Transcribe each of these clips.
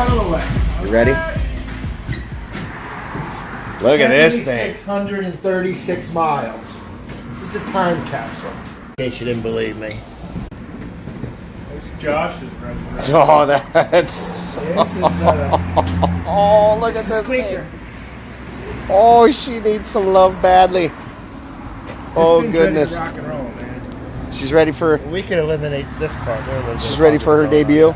throttle away. You ready? Look at this thing. 636 miles. This is a time capsule. In case you didn't believe me. There's Josh's resurrection. Oh, that's... This is oh, look at this thing. Oh, she needs some love badly. Oh, goodness. Rock and roll, man. She's ready for... We can eliminate this part. She's ready for her debut.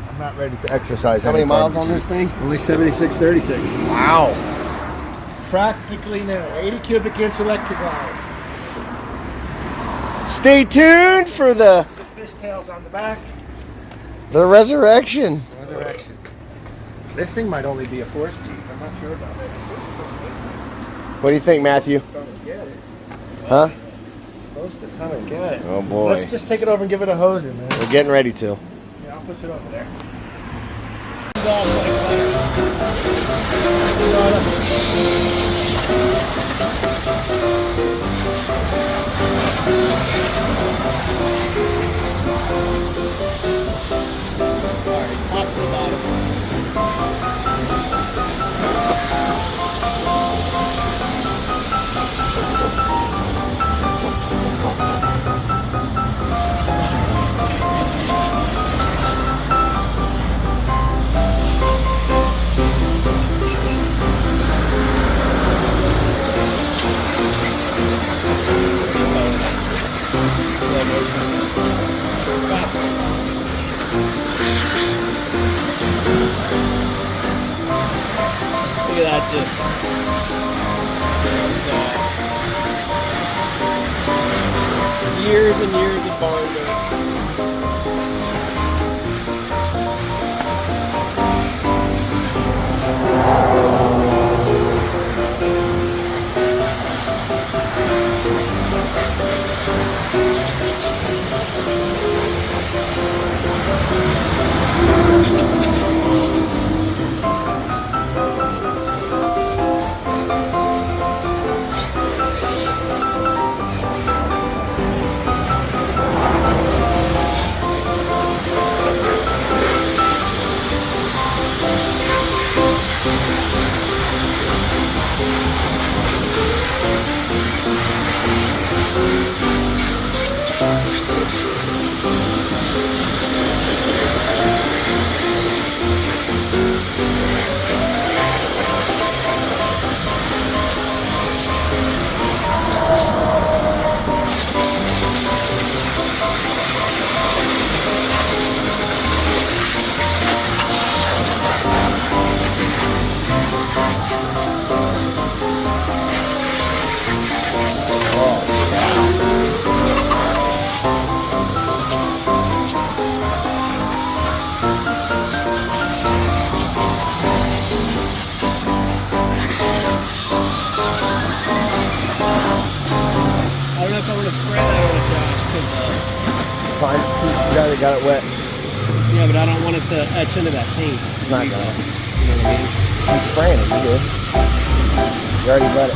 I'm not ready to exercise. How many miles on this thing? Only 7636. Wow. Practically new. 80 cubic inch Electraglide. Stay tuned for the... Some fishtails on the back. The resurrection. Resurrection. This thing might only be a 4-speed. I'm not sure about it. What do you think, Matthew? Come and get it. Huh? It's supposed to come and get it. Oh, boy. Let's just take it over and give it a hose in there. We're getting ready to. Yeah, I'll push it over there. Look at that, just years and years of barn dirt. Fine excuse the guy that got it wet. Yeah, but I don't want it to etch into that paint. It's not gonna. You know what I mean? Keep spraying it, you good. You already wet it.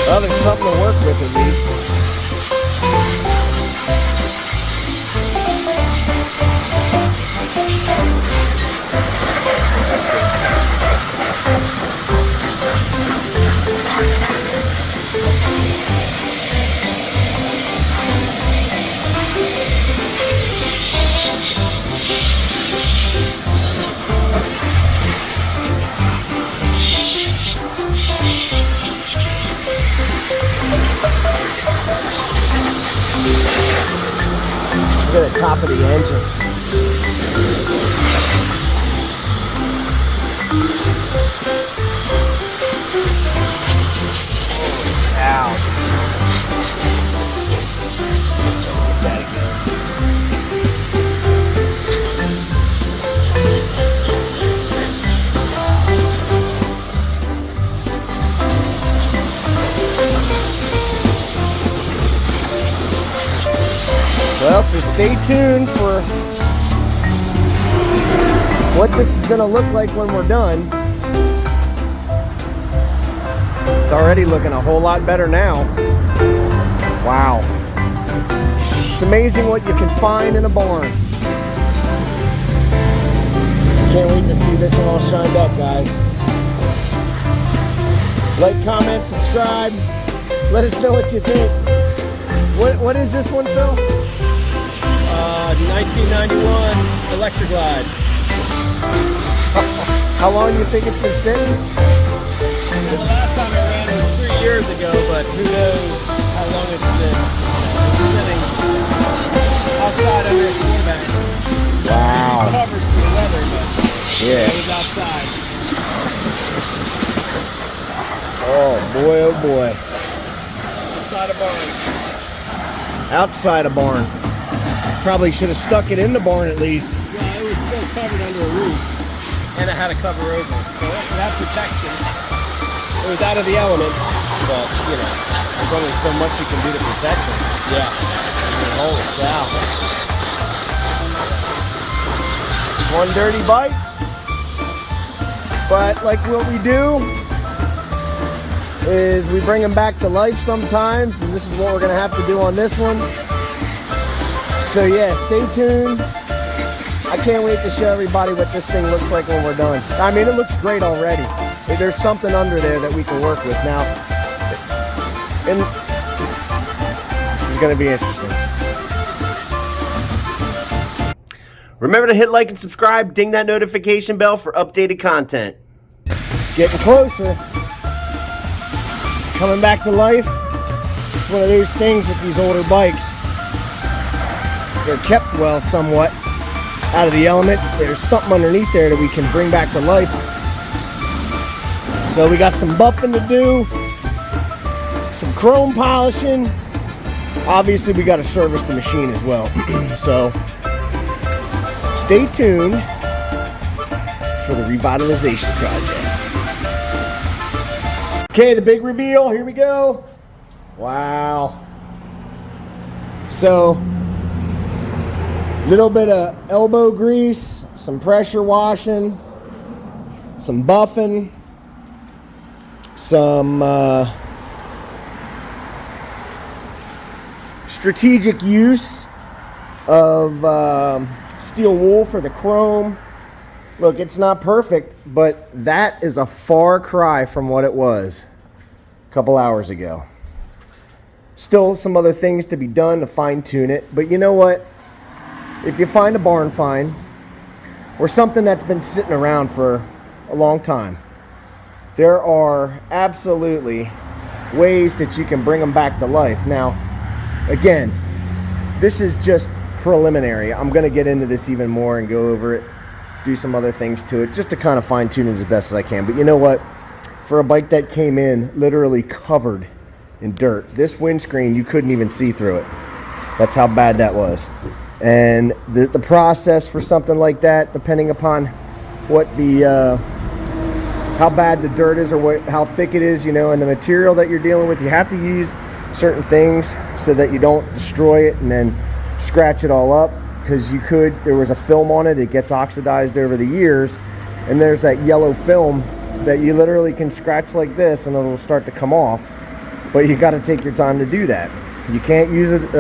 Well, there's something to work with at least. to the top of the engine. Ow. That again. Well, so stay tuned for what this is going to look like when we're done. It's already looking a whole lot better now. Wow. It's amazing what you can find in a barn. Can't wait to see this one all shined up, guys. Like, comment, subscribe. Let us know what you think. What is this one, Phil? 1991 Electraglide. How long do you think it's been sitting? Well, the last time I ran it was 3 years ago, but who knows how long it's been sitting outside under a floor bag. Wow. It's covered from the weather, but Yeah. it was outside. Oh boy, oh boy. Outside a barn. Outside a barn. Probably should have stuck it in the barn at least. Yeah, it was still covered under a roof, and it had a cover over it, so it had protection. It was out of the elements, but you know, there's only so much you can do to protect it. Yeah. Holy cow. One dirty bite. But like what we do is we bring them back to life sometimes, and this is what we're going to have to do on this one. So yeah, stay tuned. I can't wait to show everybody what this thing looks like when we're done. I mean, it looks great already. There's something under there that we can work with now. And this is going to be interesting. Remember to hit like and subscribe, ding that notification bell for updated content. Getting closer. Coming back to life. It's one of those things with these older bikes. They're kept well somewhat out of the elements. There's something underneath there that we can bring back to life. So we got some buffing to do, some chrome polishing. Obviously we got to service the machine as well. So stay tuned for the revitalization project. Okay, the big reveal, here we go. Wow. So, little bit of elbow grease, some pressure washing, some buffing, some strategic use of steel wool for the chrome. Look, it's not perfect, but that is a far cry from what it was a couple hours ago. Still some other things to be done to fine tune it, but you know what? If you find a barn find or something that's been sitting around for a long time, there are absolutely ways that you can bring them back to life. Now, again, this is just preliminary. I'm going to get into this even more and go over it, do some other things to it, just to kind of fine tune it as best as I can. But you know what? For a bike that came in literally covered in dirt, this windscreen, you couldn't even see through it. That's how bad that was. And the process for something like that, depending upon what the how bad the dirt is or how thick it is, you know, and the material that you're dealing with, you have to use certain things so that you don't destroy it and then scratch it all up, because there was a film on it, it gets oxidized over the years, and there's that yellow film that you literally can scratch like this and it'll start to come off, but you got to take your time to do that. You can't use it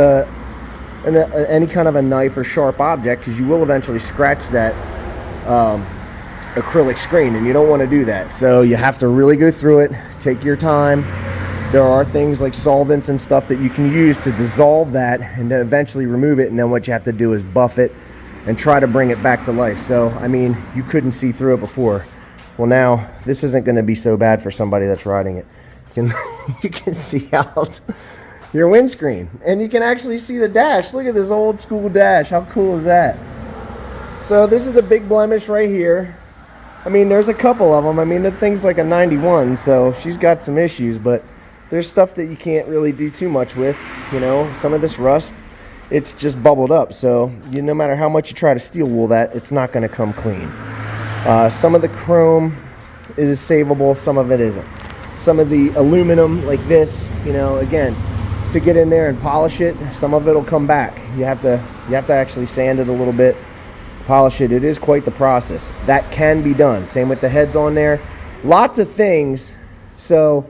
any kind of a knife or sharp object, because you will eventually scratch that acrylic screen, and you don't want to do that. So you have to really go through it, take your time. There are things like solvents and stuff that you can use to dissolve that and then eventually remove it, and then what you have to do is buff it and try to bring it back to life. So I mean, you couldn't see through it before. Well, now this isn't going to be so bad for somebody that's riding it. You can see out. your windscreen. And you can actually see the dash. Look at this old school dash. How cool is that? So this is a big blemish right here. I mean, there's a couple of them. I mean, the thing's like a 91, so she's got some issues, but there's stuff that you can't really do too much with. You know, some of this rust, it's just bubbled up. So no matter how much you try to steel wool that, it's not going to come clean. Some of the chrome is savable, some of it isn't. Some of the aluminum, like this, you know, again, to get in there and polish it, some of it will come back. You have to actually sand it a little bit, polish it. It is quite the process. That can be done. Same with the heads on there. Lots of things. So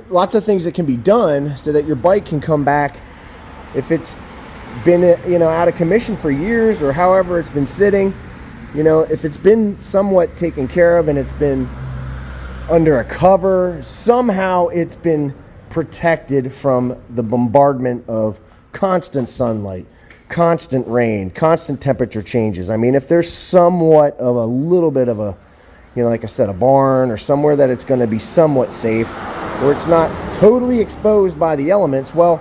lots of things that can be done so that your bike can come back if it's been, you know, out of commission for years or however it's been sitting. You know, if it's been somewhat taken care of and it's been under a cover, somehow it's been protected from the bombardment of constant sunlight, constant rain, constant temperature changes. I mean, if there's somewhat of a little bit of a, you know, like I said, a barn or somewhere that it's going to be somewhat safe, where it's not totally exposed by the elements, well,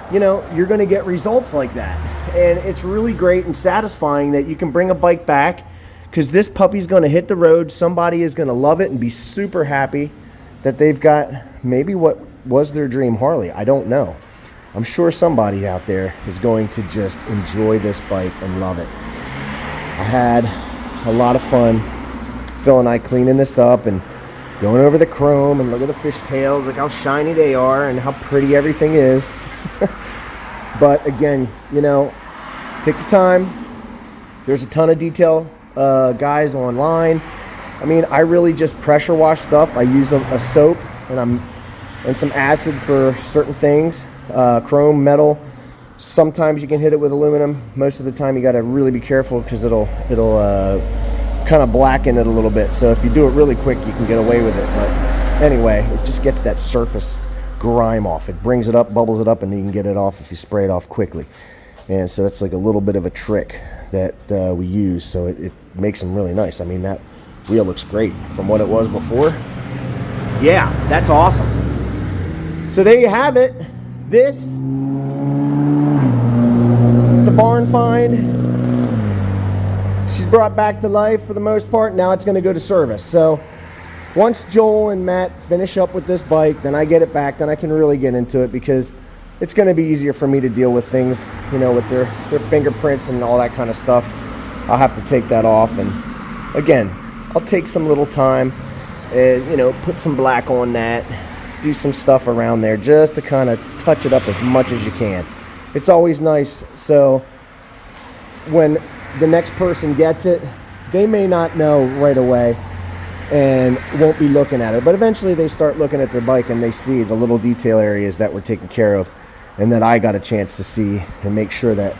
you know, you're going to get results like that. And it's really great and satisfying that you can bring a bike back, because this puppy's going to hit the road. Somebody is going to love it and be super happy that they've got maybe what was their dream Harley. I don't know. I'm sure somebody out there is going to just enjoy this bike and love it. I had a lot of fun, Phil and I, cleaning this up and going over the chrome, and look at the fishtails, look how shiny they are and how pretty everything is. But again, you know, take your time. There's a ton of detail guys online. I mean, I really just pressure wash stuff. I use a soap and some acid for certain things. Chrome, metal. Sometimes you can hit it with aluminum. Most of the time you got to really be careful, because it'll kind of blacken it a little bit. So if you do it really quick, you can get away with it. But anyway, it just gets that surface grime off. It brings it up, bubbles it up, and you can get it off if you spray it off quickly. And so that's like a little bit of a trick that we use, so it makes them really nice. I mean, that wheel looks great from what it was before. Yeah, that's awesome. So there you have it. This is a barn find. She's brought back to life for the most part. Now it's going to go to service. So once Joel and Matt finish up with this bike, then I get it back, then I can really get into it, because it's going to be easier for me to deal with things, you know, with their fingerprints and all that kind of stuff. I'll have to take that off, and again, I'll take some little time and, you know, put some black on that, do some stuff around there just to kind of touch it up as much as you can. It's always nice, so when the next person gets it, they may not know right away and won't be looking at it, but eventually they start looking at their bike and they see the little detail areas that were taken care of and that I got a chance to see, and make sure that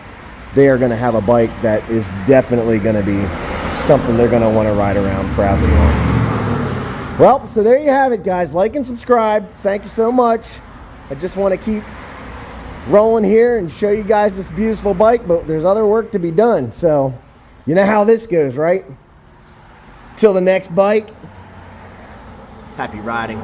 they are going to have a bike that is definitely going to be something they're going to want to ride around proudly on. Well, so there you have it, guys. Like and subscribe. Thank you so much. I just want to keep rolling here and show you guys this beautiful bike, but there's other work to be done, so you know how this goes, right? Till the next bike, happy riding.